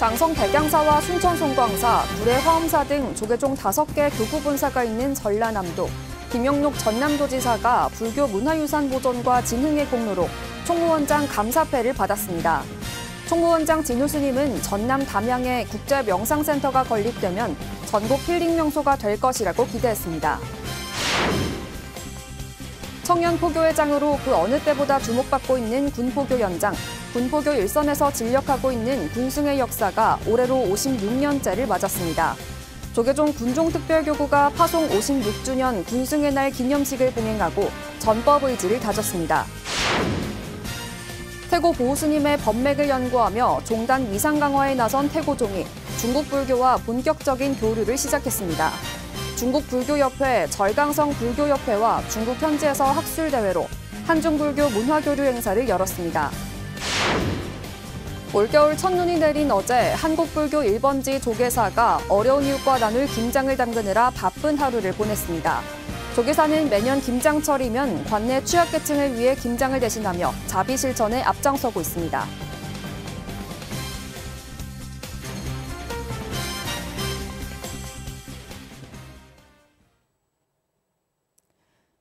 장성 백양사와 순천 송광사, 구례 화엄사 등 조계종 5개 교구본사가 있는 전라남도, 김영록 전남도지사가 불교 문화유산 보존과 진흥의 공로로 총무원장 감사패를 받았습니다. 총무원장 진우 스님은 전남 담양에 국제명상센터가 건립되면 전국 힐링 명소가 될 것이라고 기대했습니다. 청년 포교회장으로 그 어느 때보다 주목받고 있는 군포교 연장, 군포교 일선에서 진력하고 있는 군승의 역사가 올해로 56년째를 맞았습니다. 조계종 군종특별교구가 파송 56주년 군승의 날 기념식을 봉행하고 전법 의지를 다졌습니다. 태고 보호스님의 법맥을 연구하며 종단 위상 강화에 나선 태고종이 중국 불교와 본격적인 교류를 시작했습니다. 중국 불교협회, 절강성 불교협회와 중국 현지에서 학술대회로 한중불교 문화교류 행사를 열었습니다. 올겨울 첫눈이 내린 어제 한국불교 1번지 조계사가 어려운 이웃과 나눌 김장을 담그느라 바쁜 하루를 보냈습니다. 조계사는 매년 김장철이면 관내 취약계층을 위해 김장을 대신하며 자비 실천에 앞장서고 있습니다.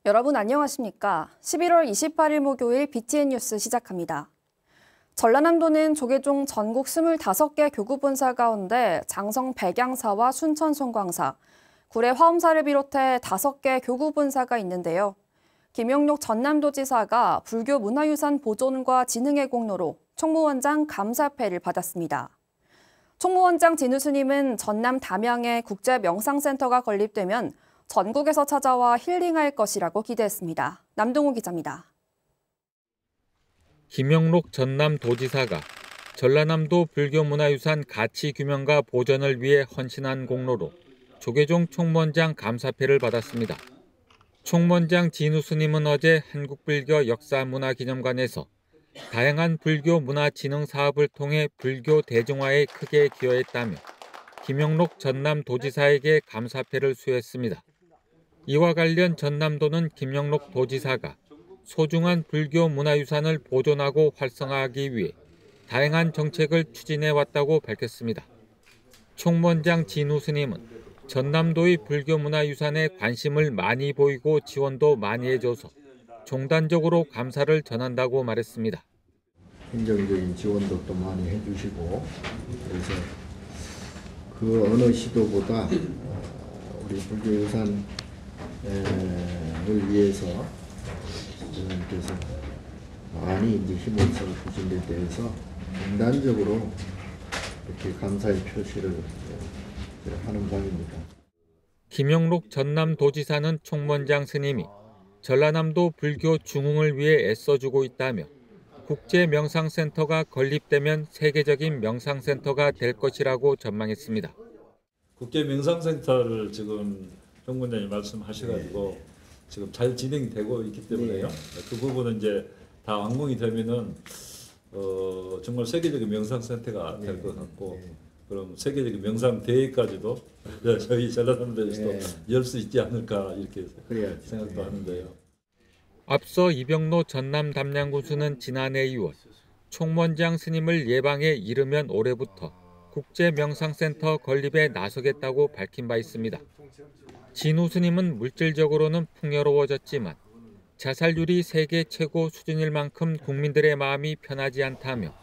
여러분 안녕하십니까? 11월 28일 목요일 BTN 뉴스 시작합니다. 전라남도는 조계종 전국 25개 교구본사 가운데 장성 백양사와 순천 송광사, 구례 화엄사를 비롯해 5개 교구본사가 있는데요. 김영록 전남도지사가 불교 문화유산 보존과 진흥의 공로로 총무원장 감사패를 받았습니다. 총무원장 진우 스님은 전남 담양에 국제명상센터가 건립되면 전국에서 찾아와 힐링할 것이라고 기대했습니다. 남동호 기자입니다. 김영록 전남도지사가 전라남도 불교문화유산 가치규명과 보전을 위해 헌신한 공로로 조계종 총무원장 감사패를 받았습니다. 총무원장 진우 스님은 어제 한국불교 역사문화기념관에서 다양한 불교 문화 진흥 사업을 통해 불교 대중화에 크게 기여했다며 김영록 전남도지사에게 감사패를 수여했습니다. 이와 관련 전남도는 김영록 도지사가 소중한 불교 문화유산을 보존하고 활성화하기 위해 다양한 정책을 추진해왔다고 밝혔습니다. 총무원장 진우 스님은 전남도의 불교 문화유산에 관심을 많이 보이고 지원도 많이 해줘서 종단적으로 감사를 전한다고 말했습니다. 행정적인 지원도 또 많이 해주시고 그래서 그 어느 시도보다 우리 불교유산을 위해서 그래서 많이 이제 힘을 써주신 데 대해서 인단적으로 이렇게 감사의 표시를 하는 바입니다. 김영록 전남도지사는 총무원장 스님이 전라남도 불교 중흥을 위해 애써주고 있다며 국제명상센터가 건립되면 세계적인 명상센터가 될 것이라고 전망했습니다. 국제명상센터를 지금 총무원장이 말씀하셔가지고 지금 잘 진행되고 있기 때문에요. 그 부분은 이제 다 완공이 되면은 정말 세계적인 명상센터가 될 것 같고 그럼 세계적인 명상 대회까지도 저희 전라남도에서도 열 수 있지 않을까 이렇게 생각도 하는데요. 앞서 이병로 전남 담양군수는 지난해 2월 총무원장 스님을 예방해 이르면 올해부터 국제명상센터 건립에 나서겠다고 밝힌 바 있습니다. 진우 스님은 물질적으로는 풍요로워졌지만 자살률이 세계 최고 수준일 만큼 국민들의 마음이 편하지 않다며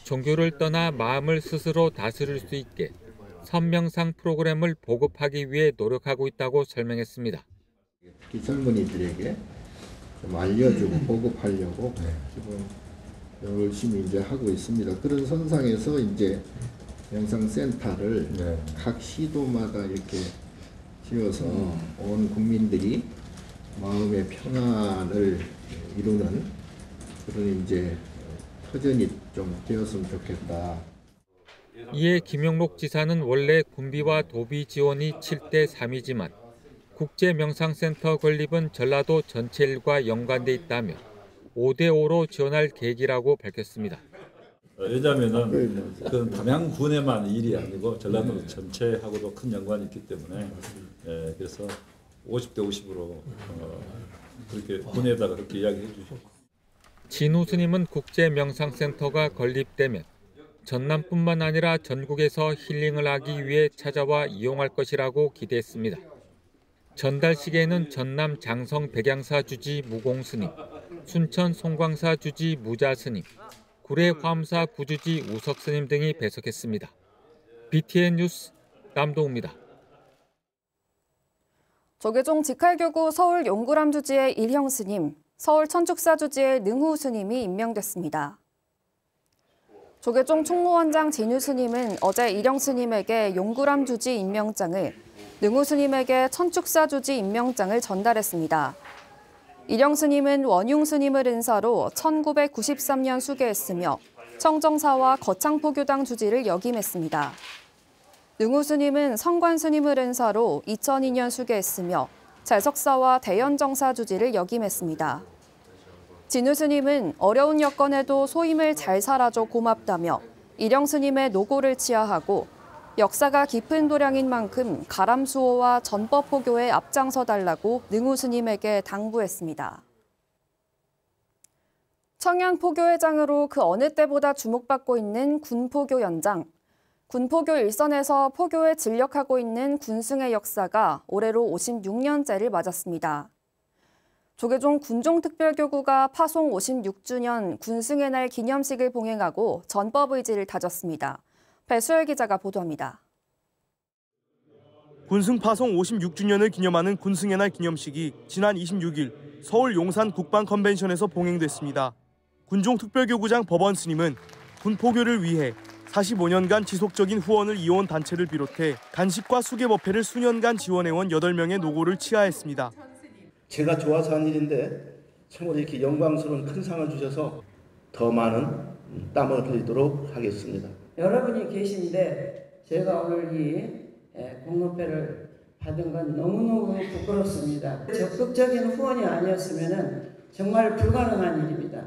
종교를 떠나 마음을 스스로 다스릴 수 있게 선명상 프로그램을 보급하기 위해 노력하고 있다고 설명했습니다. 특히 젊은이들에게 좀 알려주고 보급하려고 지금 열심히 이제 하고 있습니다. 그런 선상에서 이제 명상센터를 각 시도마다 이렇게 지어서 온 국민들이 마음의 평안을 이루는 그런 이제 터전이 좀 되었으면 좋겠다. 이에 김영록 지사는 원래 군비와 도비 지원이 7대 3이지만 국제명상센터 건립은 전라도 전체 일과 연관돼 있다며 5대 5로 지원할 계획이라고 밝혔습니다. 왜냐하면 그 담양군에만 일이 아니고 전라도 전체하고도 큰 연관이 있기 때문에 그래서 50대 50으로 그렇게 군에다가 그렇게 이야기해 주시고. 진우 스님은 국제명상센터가 건립되면 전남뿐만 아니라 전국에서 힐링을 하기 위해 찾아와 이용할 것이라고 기대했습니다. 전달식에는 전남 장성 백양사 주지 무공스님, 순천 송광사 주지 무자스님, 구례 화엄사 구주지 우석스님 등이 배석했습니다. BTN 뉴스 남동우입니다. 조계종 직할교구 서울 용구람 주지의 일형 스님, 서울 천축사 주지의 능후 스님이 임명됐습니다. 조계종 총무원장 진유 스님은 어제 일형 스님에게 용구람 주지 임명장을, 능후 스님에게 천축사 주지 임명장을 전달했습니다. 일형 스님은 원융 스님을 은사로 1993년 수계했으며 청정사와 거창포교당 주지를 역임했습니다. 능후 스님은 성관 스님을 은사로 2002년 수계했으며 재석사와 대연정사 주지를 역임했습니다. 진우 스님은 어려운 여건에도 소임을 잘 살아줘 고맙다며 일형 스님의 노고를 치하하고 역사가 깊은 도량인 만큼 가람수호와 전법포교에 앞장서달라고 능후 스님에게 당부했습니다. 청양포교회장으로 그 어느 때보다 주목받고 있는 군포교 연장. 군포교 일선에서 포교에 진력하고 있는 군승의 역사가 올해로 56년째를 맞았습니다. 조계종 군종특별교구가 파송 56주년 군승의 날 기념식을 봉행하고 전법 의지를 다졌습니다. 배수열 기자가 보도합니다. 군승 파송 56주년을 기념하는 군승의 날 기념식이 지난 26일 서울 용산 국방 컨벤션에서 봉행됐습니다. 군종특별교구장 법원 스님은 군포교를 위해 45년간 지속적인 후원을 이어온 단체를 비롯해 간식과 수계법회를 수년간 지원해온 8명의 노고를 치하했습니다. 제가 좋아서 한 일인데 참으로 이렇게 영광스러운 큰 상을 주셔서 더 많은 땀을 흘리도록 하겠습니다. 여러분이 계신데 제가 오늘 이 공로패를 받은 건 너무너무 부끄럽습니다. 적극적인 후원이 아니었으면 정말 불가능한 일입니다.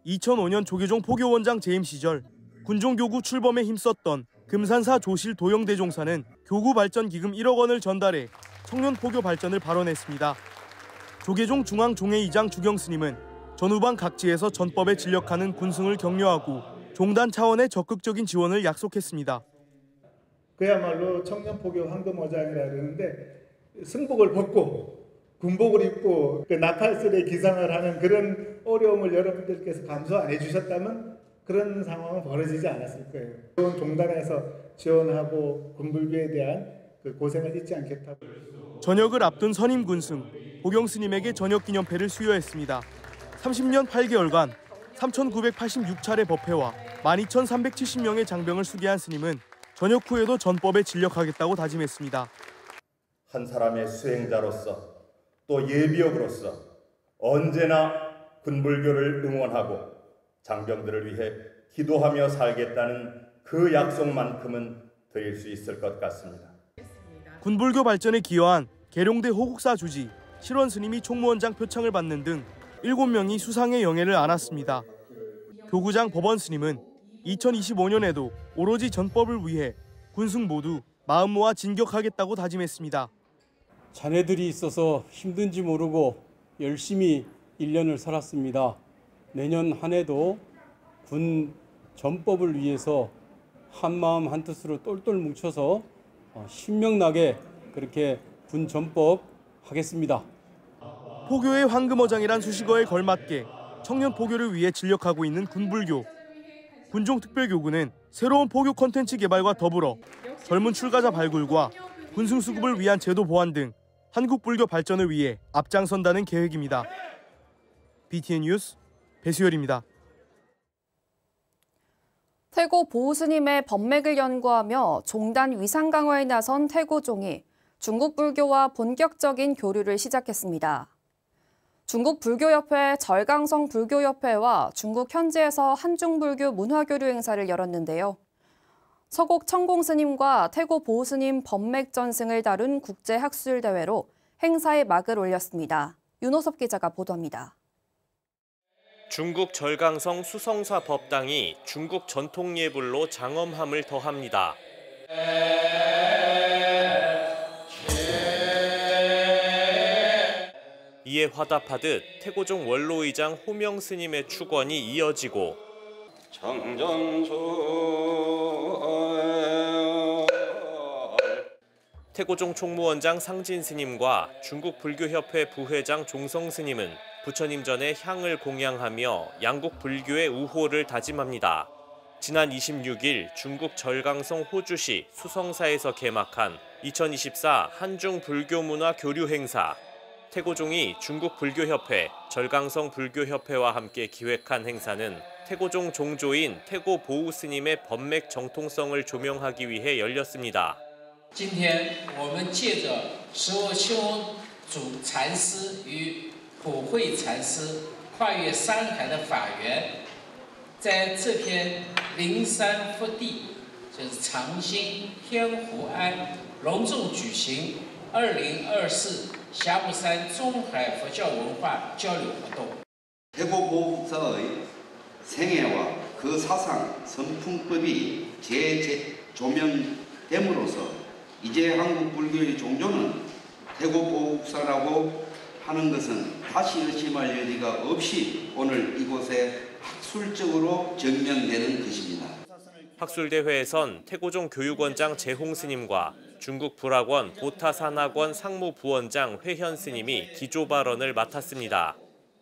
2005년 조계종 포교원장 재임 시절 군종교구 출범에 힘썼던 금산사 조실 도영대종사는 교구 발전 기금 1억 원을 전달해 청년 포교 발전을 발언했습니다. 조계종 중앙종회의장 주경스님은 전후방 각지에서 전법에 진력하는 군승을 격려하고 종단 차원의 적극적인 지원을 약속했습니다. 그야말로 청년포교 황금어장이라 그러는데 승복을 벗고 군복을 입고 그 나팔슬에 기상을 하는 그런 어려움을 여러분들께서 감수 안 해주셨다면 그런 상황은 벌어지지 않았을 거예요. 종단에서 지원하고 군불교에 대한 그 고생을 잊지 않겠다고. 전역을 앞둔 선임 군승, 보경 스님에게 전역 기념패를 수여했습니다. 30년 8개월간 3,986차례 법회와 12,370명의 장병을 수계한 스님은 전역 후에도 전법에 진력하겠다고 다짐했습니다. 한 사람의 수행자로서 또 예비역으로서 언제나 군불교를 응원하고 장병들을 위해 기도하며 살겠다는 그 약속만큼은 드릴 수 있을 것 같습니다. 군불교 발전에 기여한 계룡대 호국사 주지, 실원 스님이 총무원장 표창을 받는 등 7명이 수상의 영예를 안았습니다. 교구장 법원 스님은 2025년에도 오로지 전법을 위해 군승 모두 마음 모아 진격하겠다고 다짐했습니다. 자네들이 있어서 힘든지 모르고 열심히 1년을 살았습니다. 내년 한 해도 군 전법을 위해서 한마음 한뜻으로 똘똘 뭉쳐서 신명나게 그렇게 군 전법 하겠습니다. 포교의 황금어장이란 수식어에 걸맞게 청년 포교를 위해 진력하고 있는 군불교. 군종특별교구는 새로운 포교 콘텐츠 개발과 더불어 젊은 출가자 발굴과 군승 수급을 위한 제도 보완 등 한국 불교 발전을 위해 앞장선다는 계획입니다. BTN 뉴스 배수열입니다. 태고 보호스님의 법맥을 연구하며 종단 위상 강화에 나선 태고종이 중국 불교와 본격적인 교류를 시작했습니다. 중국 불교협회 절강성 불교협회와 중국 현지에서 한중불교 문화교류 행사를 열었는데요. 서곡 청공스님과 태고 보호스님 법맥 전승을 다룬 국제학술대회로 행사에 막을 올렸습니다. 윤호섭 기자가 보도합니다. 중국 절강성 수성사 법당이 중국 전통 예불로 장엄함을 더합니다. 이에 화답하듯 태고종 원로의장 호명 스님의 축원이 이어지고 태고종 총무원장 상진 스님과 중국 불교협회 부회장 종성 스님은 부처님 전에 향을 공양하며 양국 불교의 우호를 다짐합니다. 지난 26일 중국 절강성 호주시 수성사에서 개막한 2024 한중 불교문화 교류 행사. 태고종이 중국 불교협회, 절강성 불교협회와 함께 기획한 행사는 태고종 종조인 태고 보우 스님의 법맥 정통성을 조명하기 위해 열렸습니다. 今天我们借着实修主禅师与普惠禅师跨越山海的法缘，在这片灵山福地，就是长兴天湖庵，隆重举行2024霞木山中海佛教文化交流活动。 태고보국사의 생애와 그 사상 선풍법이 재조명됨으로써 이제 한국 불교의 종교는 태고보국사라고 하는 것은 다시 의심할 여지가 없이 오늘 이곳에 학술적으로 증명되는 것입니다. 학술대회에선 태고종 교육원장 재홍 스님과 중국 불학원 보타산학원 상무부원장 회현 스님이 기조 발언을 맡았습니다.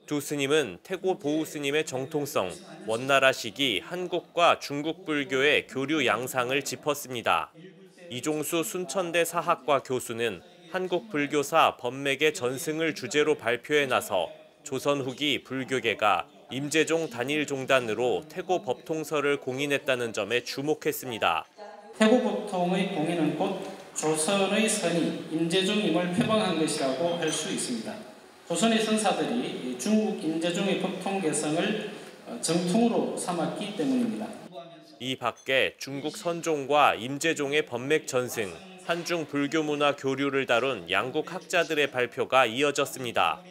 두 스님은 태고 보우 스님의 정통성, 원나라 시기 한국과 중국 불교의 교류 양상을 짚었습니다. 이종수 순천대 사학과 교수는 한국 불교사 법맥의 전승을 주제로 발표에 나서 조선 후기 불교계가 임재종 단일종단으로 태고 법통서를 공인했다는 점에 주목했습니다. 태고 법통의 공인은 곧 조선의 선이 임재종임을 표방한 것이라고 할 수 있습니다. 조선의 선사들이 중국 임재종의 법통 개성을 정통으로 삼았기 때문입니다. 이 밖에 중국 선종과 임재종의 법맥 전승, 한중 불교 문화 교류를 다룬 양국 학자들의 발표가 이어졌습니다.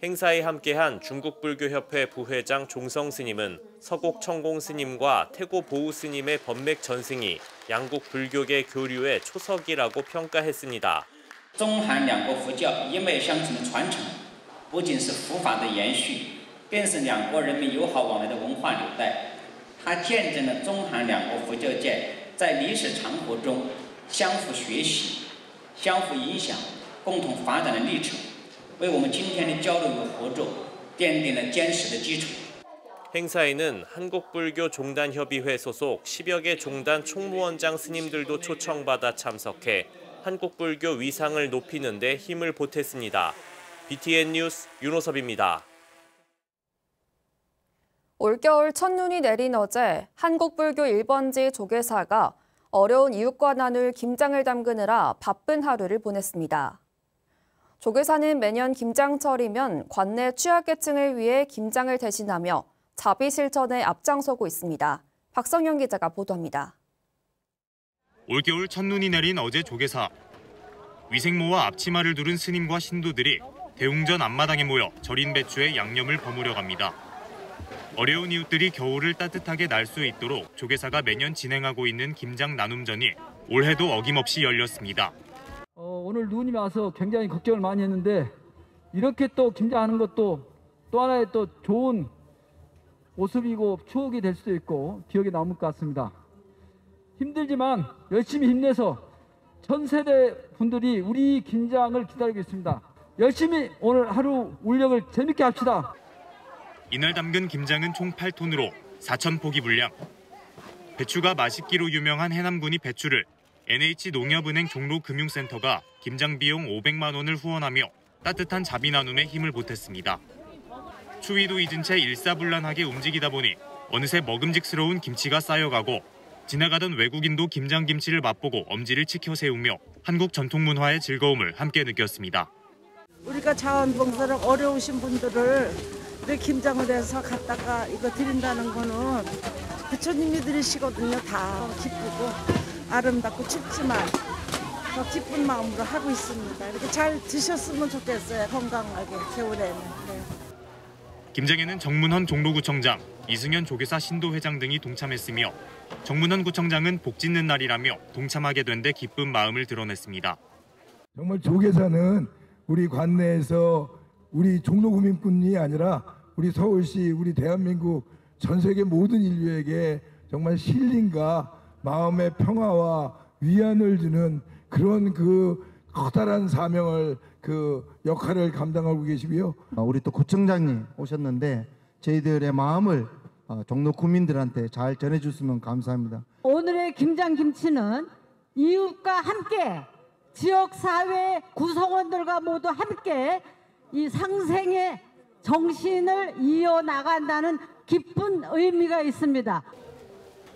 행사에 함께한 중국불교협회 부회장 종성 스님은 서곡 청공 스님과 태고 보우 스님의 법맥 전승이 양국 불교계 교류의 초석이라고 평가했습니다. 中韩两国佛教一脉相承的传承，不仅是佛法的延续，更是两国人民友好往来的文化纽带。它见证了中韩两国佛教界在历史长河中相互学习、相互影响、共同发展的历程，为我们今天的交流与合作奠定了坚实的基础。 행사에는 한국불교종단협의회 소속 10여 개 종단 총무원장 스님들도 초청받아 참석해 한국불교 위상을 높이는 데 힘을 보탰습니다. BTN 뉴스 윤호섭입니다. 올겨울 첫눈이 내린 어제 한국불교 1번지 조계사가 어려운 이웃과 나눌 김장을 담그느라 바쁜 하루를 보냈습니다. 조계사는 매년 김장철이면 관내 취약계층을 위해 김장을 대신하며 자비 실천에 앞장서고 있습니다. 박성현 기자가 보도합니다. 올겨울 첫눈이 내린 어제 조계사. 위생모와 앞치마를 두른 스님과 신도들이 대웅전 앞마당에 모여 절인 배추에 양념을 버무려 갑니다. 어려운 이웃들이 겨울을 따뜻하게 날 수 있도록 조계사가 매년 진행하고 있는 김장 나눔전이 올해도 어김없이 열렸습니다. 오늘 눈이 와서 굉장히 걱정을 많이 했는데 이렇게 또 김장하는 것도 또 하나의 또 좋은 모습이고 추억이 될 수도 있고 기억에 남을 것 같습니다. 힘들지만 열심히 힘내서 전 세대 분들이 우리 김장을 기다리고 있습니다. 열심히 오늘 하루 울력을 재밌게 합시다. 이날 담근 김장은 총 8톤으로 4,000포기 분량. 배추가 맛있기로 유명한 해남군이 배추를 NH농협은행 종로금융센터가 김장 비용 500만 원을 후원하며 따뜻한 자비 나눔에 힘을 보탰습니다. 추위도 잊은 채 일사불란하게 움직이다 보니 어느새 먹음직스러운 김치가 쌓여가고 지나가던 외국인도 김장김치를 맛보고 엄지를 치켜 세우며 한국 전통문화의 즐거움을 함께 느꼈습니다. 우리가 자원봉사를 어려우신 분들을 이렇게 김장을 해서 갖다가 이거 드린다는 거는 부처님이 드리시거든요. 다 기쁘고 아름답고 춥지만 더 기쁜 마음으로 하고 있습니다. 이렇게 잘 드셨으면 좋겠어요. 건강하게 겨울에는. 네. 김장에는 정문헌 종로구청장, 이승현 조계사 신도회장 등이 동참했으며 정문헌 구청장은 복 짓는 날이라며 동참하게 된 데 기쁜 마음을 드러냈습니다. 정말 조계사는 우리 관내에서 우리 종로구민뿐이 아니라 우리 서울시, 우리 대한민국 전 세계 모든 인류에게 정말 힐링과 마음의 평화와 위안을 주는 그런 그 커다란 사명을 그 역할을 감당하고 계시고요. 우리 또 구청장님 오셨는데 저희들의 마음을 종로 구민들한테 잘 전해주시면 감사합니다. 오늘의 김장김치는 이웃과 함께 지역사회 구성원들과 모두 함께 이 상생의 정신을 이어나간다는 기쁜 의미가 있습니다.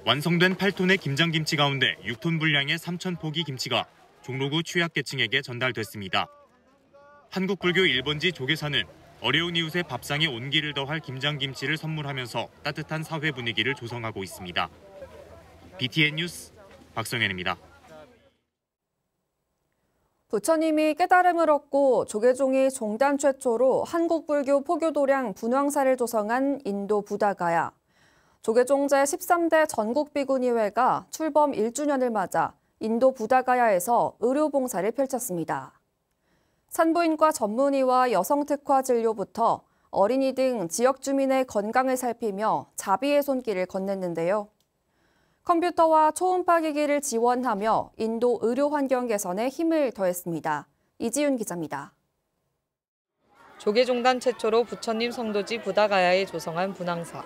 완성된 8톤의 김장김치 가운데 6톤 분량의 3,000포기 김치가 종로구 취약계층에게 전달됐습니다. 한국불교 1번지 조계사는 어려운 이웃의 밥상에 온기를 더할 김장김치를 선물하면서 따뜻한 사회 분위기를 조성하고 있습니다. BTN 뉴스 박성현입니다. 부처님이 깨달음을 얻고 조계종이 종단 최초로 한국불교 포교도량 분황사를 조성한 인도 부다가야. 조계종 제13대 전국비구니회가 출범 1주년을 맞아 인도 부다가야에서 의료봉사를 펼쳤습니다. 산부인과 전문의와 여성특화 진료부터 어린이 등 지역 주민의 건강을 살피며 자비의 손길을 건넸는데요. 컴퓨터와 초음파 기기를 지원하며 인도 의료 환경 개선에 힘을 더했습니다. 이지윤 기자입니다. 조계종단 최초로 부처님 성도지 부다가야에 조성한 분황사.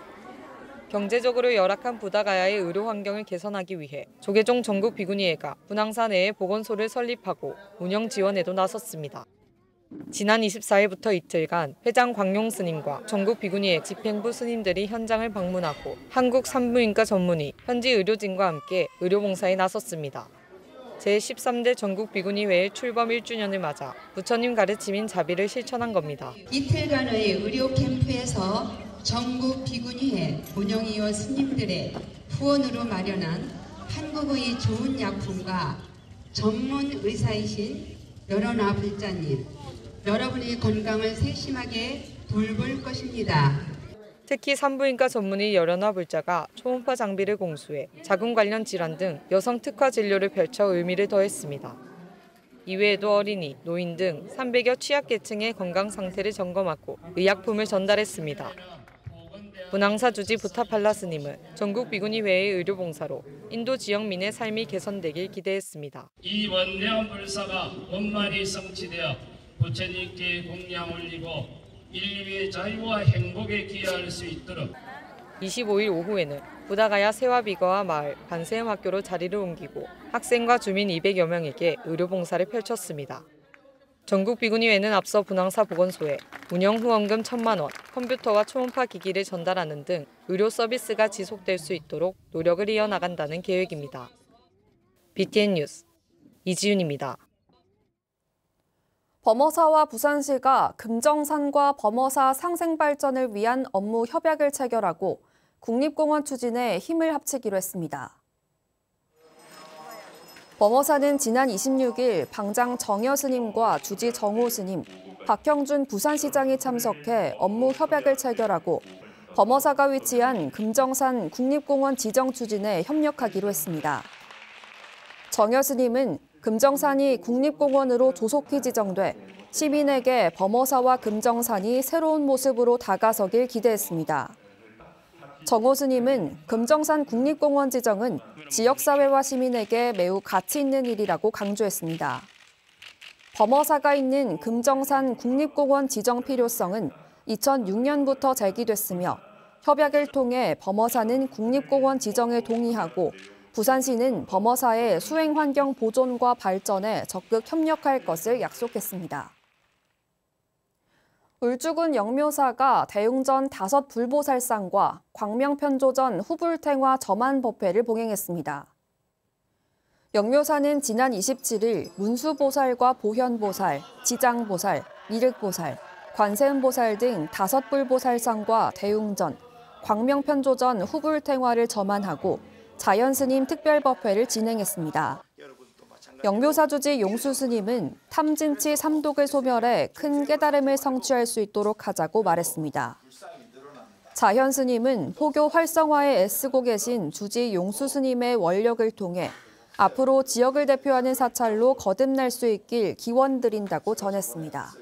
경제적으로 열악한 부다가야의 의료 환경을 개선하기 위해 조계종 전국 비구니회가 분황사 내에 보건소를 설립하고 운영 지원에도 나섰습니다. 지난 24일부터 이틀간 회장 광용 스님과 전국 비구니회 집행부 스님들이 현장을 방문하고 한국 산부인과 전문의, 현지 의료진과 함께 의료봉사에 나섰습니다. 제13대 전국 비구니회의 출범 1주년을 맞아 부처님 가르침인 자비를 실천한 겁니다. 이틀간의 의료 캠프에서 전국 비구니회 운영위원 스님들의 후원으로 마련한 한국의 좋은 약품과 전문 의사이신 여론아 불자님, 여러분의 건강을 세심하게 돌볼 것입니다. 특히 산부인과 전문의 여련화 불자가 초음파 장비를 공수해 자궁 관련 질환 등 여성 특화 진료를 펼쳐 의미를 더했습니다. 이외에도 어린이, 노인 등 300여 취약계층의 건강 상태를 점검하고 의약품을 전달했습니다. 분황사 주지 부타팔라 스님은 전국 비구니회의 의료봉사로 인도 지역민의 삶이 개선되길 기대했습니다. 이 원대한 불사가 원만히 성취되어 부처님께 공양 올리고 인류의 자유와 행복에 기여할 수 있도록 25일 오후에는 부다가야 세화비거와 마을, 반세음 학교로 자리를 옮기고 학생과 주민 200여 명에게 의료봉사를 펼쳤습니다. 전국 비구니회는 앞서 분황사 보건소에 운영 후원금 1,000만 원, 컴퓨터와 초음파 기기를 전달하는 등 의료 서비스가 지속될 수 있도록 노력을 이어나간다는 계획입니다. BTN 뉴스 이지윤입니다. 범어사와 부산시가 금정산과 범어사 상생 발전을 위한 업무 협약을 체결하고 국립공원 추진에 힘을 합치기로 했습니다. 범어사는 지난 26일 방장 정여 스님과 주지 정호 스님, 박형준 부산시장이 참석해 업무 협약을 체결하고 범어사가 위치한 금정산 국립공원 지정 추진에 협력하기로 했습니다. 정여 스님은 금정산이 국립공원으로 조속히 지정돼 시민에게 범어사와 금정산이 새로운 모습으로 다가서길 기대했습니다. 정호 스님은 금정산 국립공원 지정은 지역사회와 시민에게 매우 가치 있는 일이라고 강조했습니다. 범어사가 있는 금정산 국립공원 지정 필요성은 2006년부터 제기됐으며 협약을 통해 범어사는 국립공원 지정에 동의하고 부산시는 범어사의 수행환경 보존과 발전에 적극 협력할 것을 약속했습니다. 울주군 영묘사가 대웅전 5 불보살상과 광명편조전 후불탱화 점안법회를 봉행했습니다. 영묘사는 지난 27일 문수보살과 보현보살, 지장보살, 미륵보살, 관세음보살 등 5 불보살상과 대웅전, 광명편조전 후불탱화를 점안하고 자연스님 특별법회를 진행했습니다. 영묘사 주지 용수 스님은 탐진치 삼독을 소멸해 큰 깨달음을 성취할 수 있도록 하자고 말했습니다. 자현 스님은 포교 활성화에 애쓰고 계신 주지 용수 스님의 원력을 통해 앞으로 지역을 대표하는 사찰로 거듭날 수 있길 기원드린다고 전했습니다.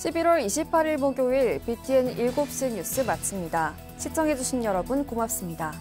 11월 28일 목요일 BTN 7시 뉴스 마칩니다. 시청해주신 여러분 고맙습니다.